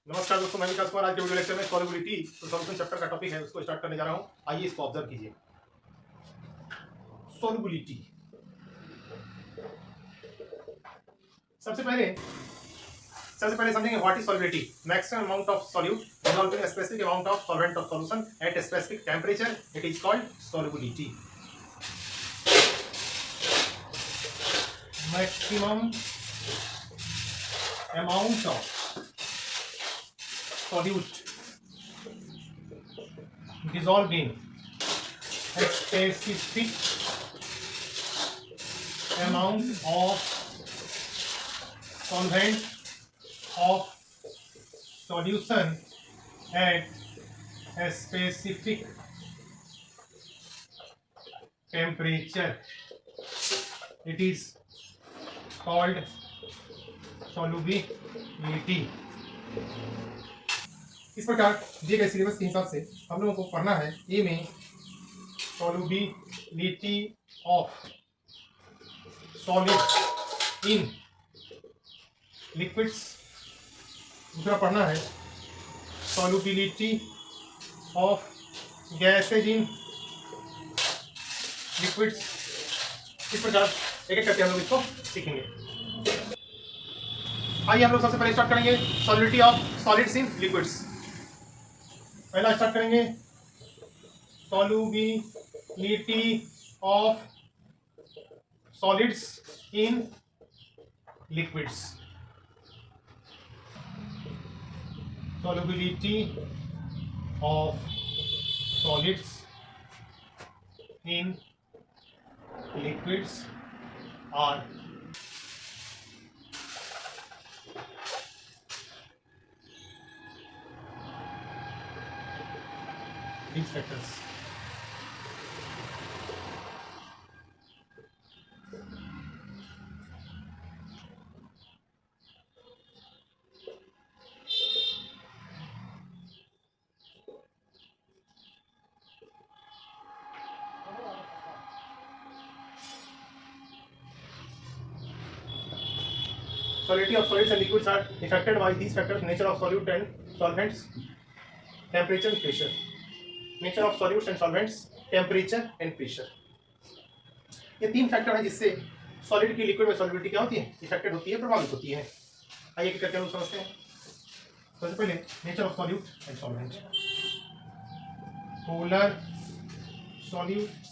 नमस्कार दोस्तों, मैं विकास कुमार। आज के वीडियो लेक्चर में सॉल्युबिलिटी तो सॉल्यूशन चैप्टर का टॉपिक है, उसको स्टार्ट करने जा रहा हूं। आइए इसको ऑब्जर्व कीजिए। सॉल्युबिलिटी, सबसे पहले समझेंगे what is solubility. Maximum amount of solute dissolving a specific amount of solvent of solution at a specific temperature, it is called solubility. Maximum amount of solute dissolved in a specific amount of solvent of solution at a specific temperature, it is called solubility। इस प्रकार दिए गए syllabus के हिसाब से हम लोगों को पढ़ना है ए में solubility of solids in liquids. दूसरा पढ़ना है solubility of gases in liquids. इस प्रकार एक एक करके हम लोग इसको सीखेंगे। आइए हम लोग सबसे पहले स्टार्ट करेंगे solubility of solids in liquids. पहला स्टार्ट करेंगे solubility of solids in liquids. Solubility of solids in liquids are these factors. Solubility of solids and liquids are affected by these factors: nature of solute and solvents, temperature and pressure. Nature of solutes and solvents, temperature and pressure. ये तीन factor हैं जिससे solid की liquid में solubility क्या होती है, affected होती है, प्रभावित होती है। आइए एक करके हम समझते हैं। सबसे पहले nature of solute and solvent. Polar solutes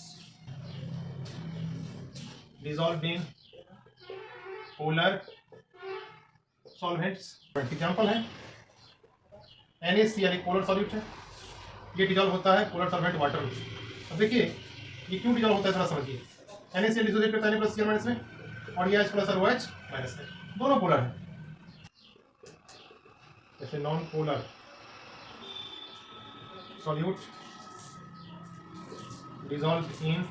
dissolved in polar solvents. Example है NaCl, एक पोलर सॉल्यूट है। ये डिजॉल्व होता है पोलर सॉल्वेंट वाटर में। अब देखिए ये क्यों डिजॉल्व होता है, थोड़ा समझिए। NaCl डिसोसिएट करता है प्लस Cl माइनस में, और ये H प्लस और OH माइनस में, दोनों पोलर हैं। जैसे non polar solute dissolve in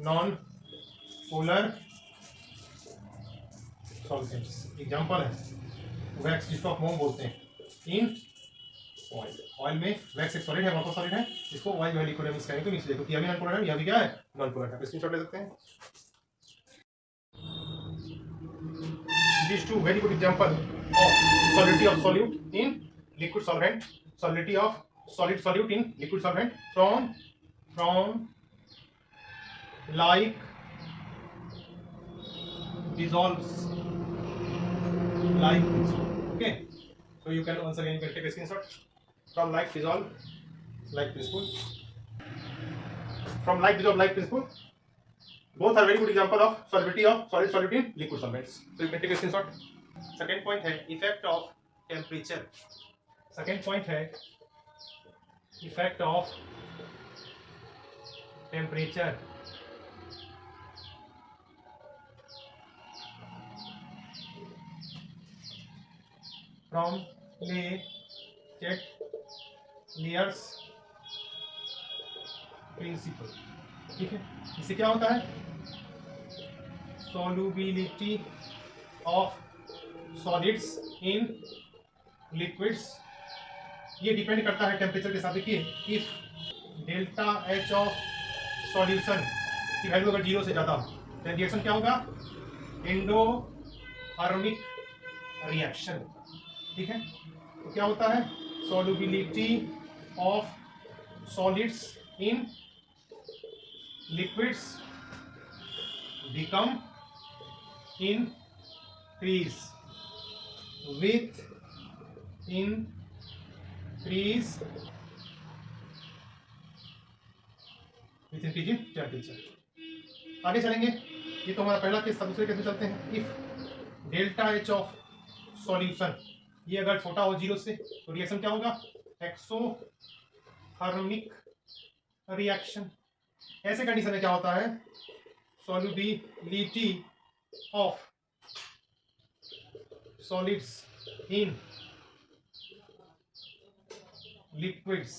non polar solvents. Example है वैक्स, जिसको आप मोम बोलते हैं, इन ऑयल। ऑयल में वैक्स एक सॉलिड है, वाटर सॉलिड है, इसको ऑयल में लिक्विड में मिक्स करेंगे तो मिक्स देखो, यह भी नॉन पोलर है, यह भी क्या है, नॉन पोलर है। स्क्रीनशॉट ले सकते हैं। These two very good example of solubility of solute in liquid solvent, solubility of solid solute in liquid solvent from like dissolves like this. Okay, so you can once again you can take a screenshot. From like dissolve like principle, from like dissolve like principle, both are very good example of solubility of solid solute in liquid solvents. So you can take a screenshot. Second point है effect of temperature. Second point है effect of temperature. From layers principle. ठीक है, इससे क्या होता है, solubility of solids in liquids. ये depend करता है टेम्परेचर के साथ। देखिए if delta H of solution की वैल्यू अगर 0 से ज़्यादा हो तो रिएक्शन क्या होगा, एंडोथर्मिक रिएक्शन। ठीक है, तो क्या होता है, solubility of solids in liquids become increase with increase in temperature। आगे चलेंगे, ये तो हमारा पहला केस था। दूसरे केस में चलते हैं। If delta H of solution, ये अगर छोटा हो 0 से तो रिएक्शन क्या होगा, एक्सोथर्मिक रिएक्शन। ऐसे कंडीशन में क्या होता है, solubility of solids in liquids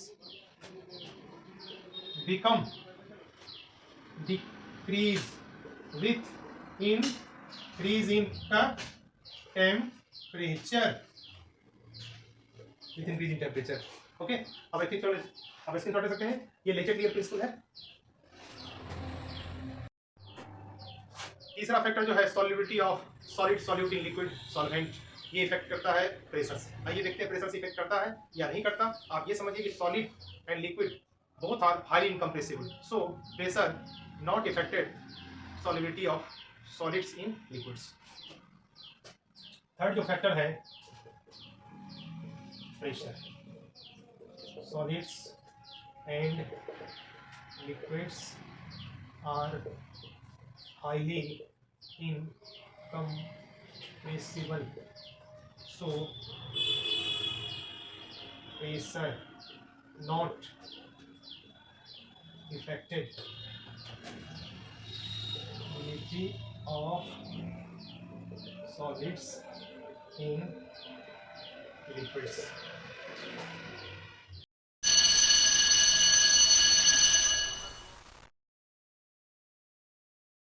become decrease with increase in the temperature, with increase in temperature। Okay, अब इसकी स्क्रीनशॉट ले सकते हैं। ये लेजर क्लियर प्रिंसिपल है। तीसरा फैक्टर जो है solubility of solid solute in liquid solvent, ये इफेक्ट करता है प्रेशर से। आइए देखते हैं प्रेशर से इफेक्ट करता है या नहीं करता। आप ये समझिए कि solid and liquid both are highly incompressible, so pressure not affected solubility of solids in liquids. Third जो फैक्टर है pressure, solids and liquids are highly incompressible, so pressure not affected ability of solids in liquids।